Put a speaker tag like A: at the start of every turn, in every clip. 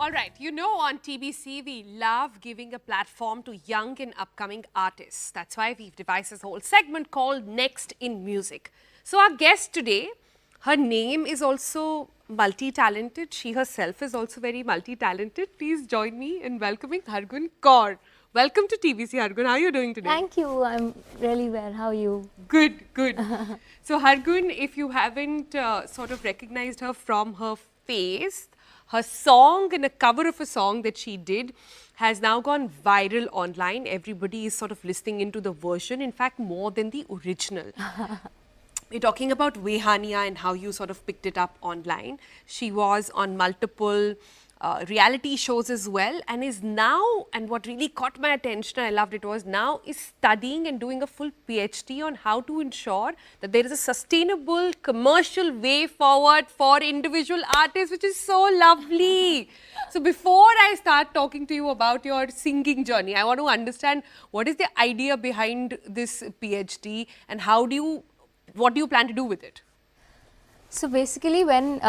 A: All right, you know, on TBC, we love giving a platform to young and upcoming artists. That's why we've devised this whole segment called Next in Music. So our guest today, her name is also multi-talented. She herself is also very multi-talented. Please join me in welcoming Hargun Kaur. Welcome to TBC, Hargun. How are you doing today?
B: Thank you. I'm really well. How are you?
A: Good, good. So Hargun, if you haven't sort of recognized her from her face, her song and a cover of a song that she did has now gone viral online. Everybody is sort of listening into the version, in fact, more than the original. We're talking about Wehania and how you sort of picked it up online. She was on multiple reality shows as well, and is now, and what really caught my attention, I loved it, was now is studying and doing a full PhD on how to ensure that there is a sustainable commercial way forward for individual artists, which is so lovely. So before I start talking to you about your singing journey, I want to understand what is the idea behind this PhD and what do you plan to do with it?
B: So basically, when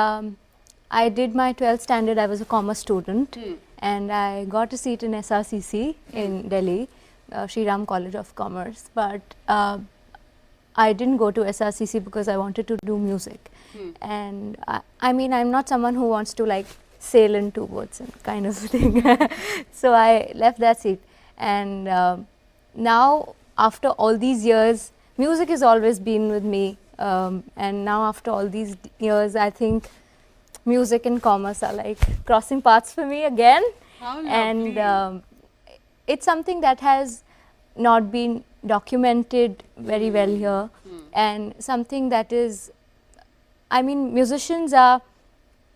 B: I did my 12th standard, I was a commerce student, and I got a seat in SRCC in Delhi, Shri Ram College of Commerce. But I didn't go to SRCC because I wanted to do music. And I mean, I'm not someone who wants to like sail in two boats and kind of thing. So I left that seat. And now, after all these years, music has always been with me. And now, after all these years, I think music and commerce are like crossing paths for me again.
A: How lovely.
B: And it's something that has not been documented very well here, and something that is, I mean, musicians are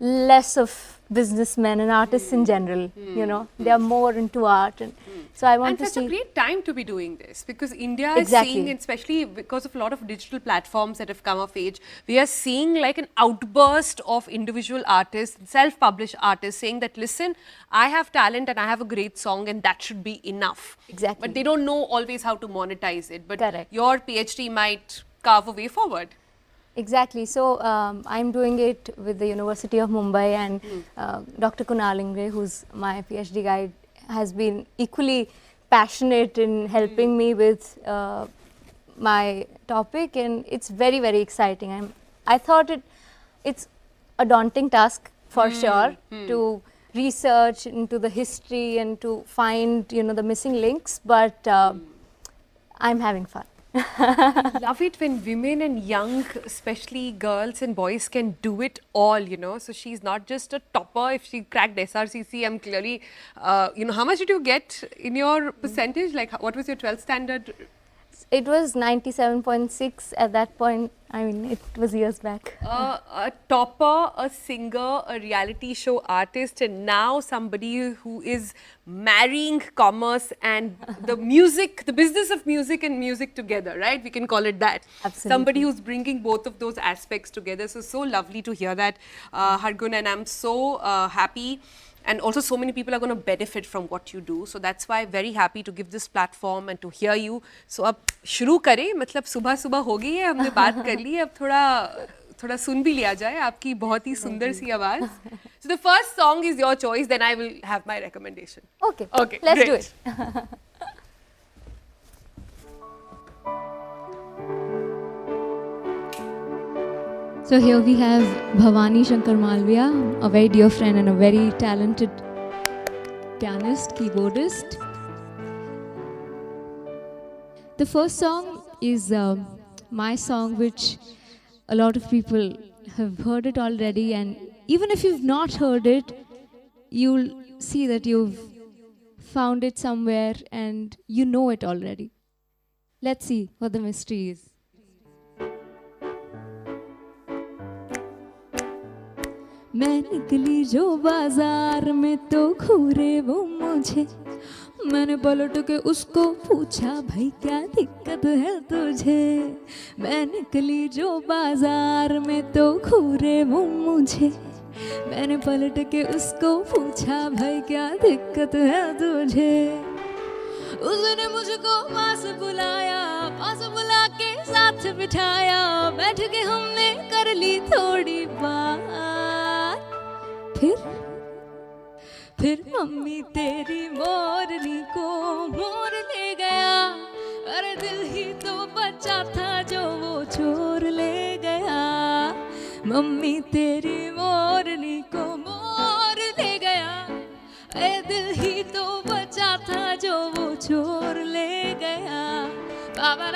B: less of businessmen and artists in general, you know, they are more into art, and so I want to see.
A: And such a great time to be doing this, because India
B: Exactly.
A: is seeing, especially because of a lot of digital platforms that have come of age, we are seeing like an outburst of individual artists, self-published artists saying that, listen, I have talent and I have a great song and that should be enough.
B: Exactly.
A: But they don't know always how to monetize it. But
B: Correct.
A: your PhD might carve a way forward.
B: Exactly. So I'm doing it with the University of Mumbai, and Dr. Kunal Ingre, who's my PhD guide, has been equally passionate in helping me with my topic, and it's very, very exciting. I thought it's a daunting task for sure to research into the history and to find the missing links, but I'm having fun.
A: Love it when women and young, especially girls and boys, can do it all, So she's not just a topper. If she cracked SRCC, I'm clearly, how much did you get in your percentage? Like, what was your 12th standard?
B: It was 97.6 at that point. I mean, it was years back.
A: A topper, a singer, a reality show artist, and now somebody who is marrying commerce and the music, the business of music and music together, right? We can call it that.
B: Absolutely.
A: Somebody who's bringing both of those aspects together. So lovely to hear that, Hargun, and I'm so happy. And also, so many people are going to benefit from what you do. So that's why I'm very happy to give this platform and to hear you. So अब शुरू करें, मतलब सुबह हो गई है, हमने बात कर ली, अब थोड़ा सुन भी लिया जाए आपकी बहुत ही सुंदर सी आवाज. So the first song is your choice, then I will have my recommendation.
B: Okay,
A: great.
B: let's do it.
C: So here we have Bhavani Shankar Malviya, a very dear friend and a very talented pianist, keyboardist. The first song is my song, which a lot of people have heard it already, and even if you've not heard it, you'll see that you've found it somewhere and you know it already. Let's see what the mystery is. मैं निकली जो बाजार में तो घूरे वो मुझे, मैंने पलट के उसको पूछा भाई क्या दिक्कत है तुझे. मैं निकली जो बाजार में तो घूरे वो मुझे, मैंने पलट के उसको पूछा भाई क्या दिक्कत है तुझे. उसने मुझको पास बुला के साथ बिठाया, बैठ के हमने कर ली थोड़ी बात. फिर मम्मी तेरी मोरनी को मोर ले गया, अरे दिल ही तो बचा था जो वो चोर ले गया। मम्मी तेरी मोरनी को मोर ले गया, अरे दिल ही तो बचा था जो वो चोर ले गया। बाबा